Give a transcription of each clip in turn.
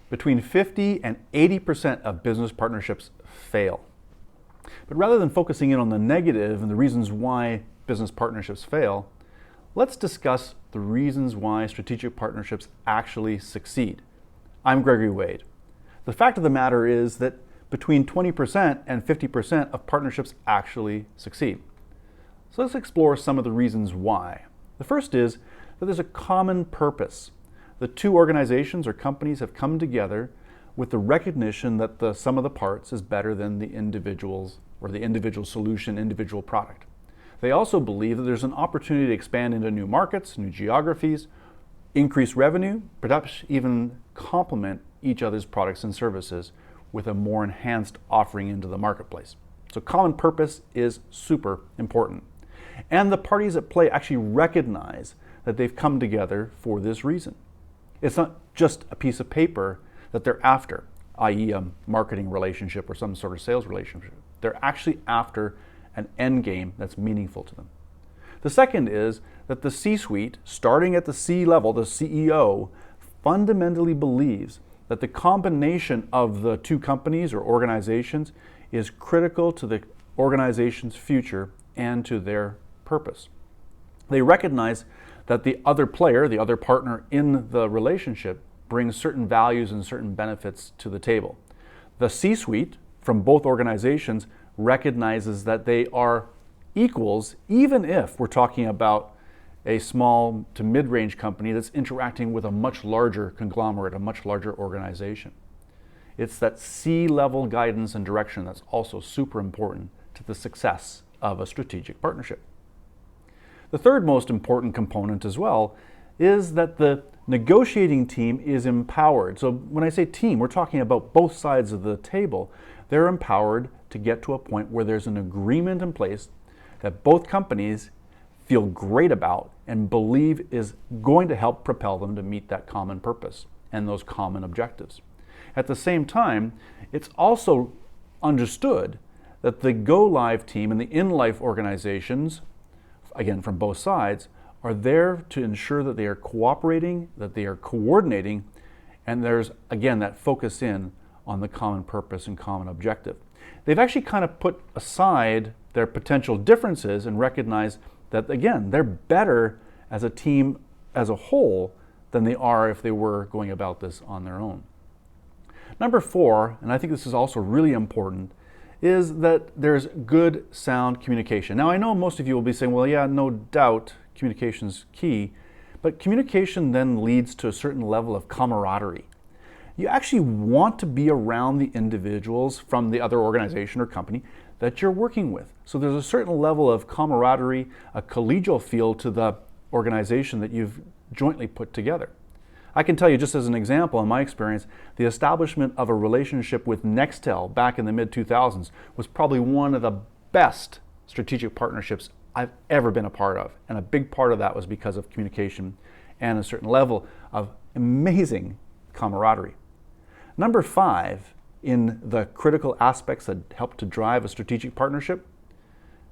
Between 50 and 80% of business partnerships fail. But rather than focusing in on the negative and the reasons why business partnerships fail, let's discuss the reasons why strategic partnerships actually succeed. I'm Gregory Wade. The fact of the matter is that between 20% and 50% of partnerships actually succeed. So let's explore some of the reasons why. The first is that there's a common purpose. The two organizations or companies have come together with the recognition that the sum of the parts is better than the individuals or the individual solution, individual product. They also believe that there's an opportunity to expand into new markets, new geographies, increase revenue, perhaps even complement each other's products and services with a more enhanced offering into the marketplace. So common purpose is super important. And the parties at play actually recognize that they've come together for this reason. It's not just a piece of paper that they're after, i.e. a marketing relationship or some sort of sales relationship. They're actually after an end game that's meaningful to them. The second is that the C-suite, starting at the C level, the CEO, fundamentally believes that the combination of the two companies or organizations is critical to the organization's future and to their purpose. They recognize that the other player, the other partner in the relationship, brings certain values and certain benefits to the table. The C-suite from both organizations recognizes that they are equals, even if we're talking about a small to mid-range company that's interacting with a much larger conglomerate, a much larger organization. It's that C-level guidance and direction that's also super important to the success of a strategic partnership. The third most important component as well is that the negotiating team is empowered. So when I say team, we're talking about both sides of the table. They're empowered to get to a point where there's an agreement in place that both companies feel great about and believe is going to help propel them to meet that common purpose and those common objectives. At the same time, it's also understood that the go-live team and the in-life organizations, again from both sides, are there to ensure that they are cooperating, that they are coordinating, and there's, again, that focus in on the common purpose and common objective. They've actually kind of put aside their potential differences and recognize that, again, they're better as a team as a whole than they are if they were going about this on their own. Number 4, and I think this is also really important, is that there's good, sound communication. Now, I know most of you will be saying, well, yeah, no doubt communication's key, but communication then leads to a certain level of camaraderie. You actually want to be around the individuals from the other organization or company that you're working with. So there's a certain level of camaraderie, a collegial feel to the organization that you've jointly put together. I can tell you, just as an example, in my experience, the establishment of a relationship with Nextel back in the mid-2000s was probably one of the best strategic partnerships I've ever been a part of. And a big part of that was because of communication and a certain level of amazing camaraderie. Number 5 in the critical aspects that help to drive a strategic partnership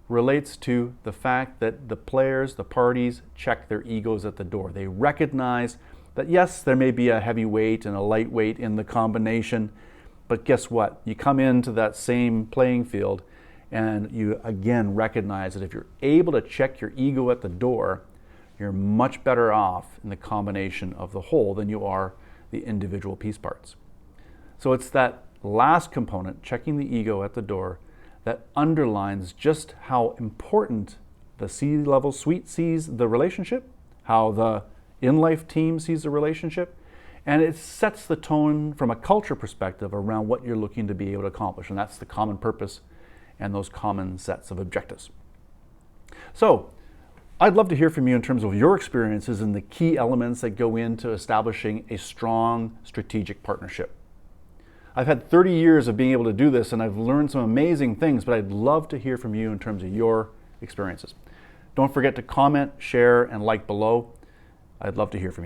relates to the fact that the players, the parties, check their egos at the door. They recognize that yes, there may be a heavyweight and a lightweight in the combination, but guess what? You come into that same playing field and you again recognize that if you're able to check your ego at the door, you're much better off in the combination of the whole than you are the individual piece parts. So it's that last component, checking the ego at the door, that underlines just how important the C-level suite sees the relationship, how the in-life team sees the relationship, and it sets the tone from a culture perspective around what you're looking to be able to accomplish, and that's the common purpose and those common sets of objectives. So I'd love to hear from you in terms of your experiences and the key elements that go into establishing a strong strategic partnership. I've had 30 years of being able to do this and I've learned some amazing things, but I'd love to hear from you in terms of your experiences. Don't forget to comment, share, and like below. I'd love to hear from you.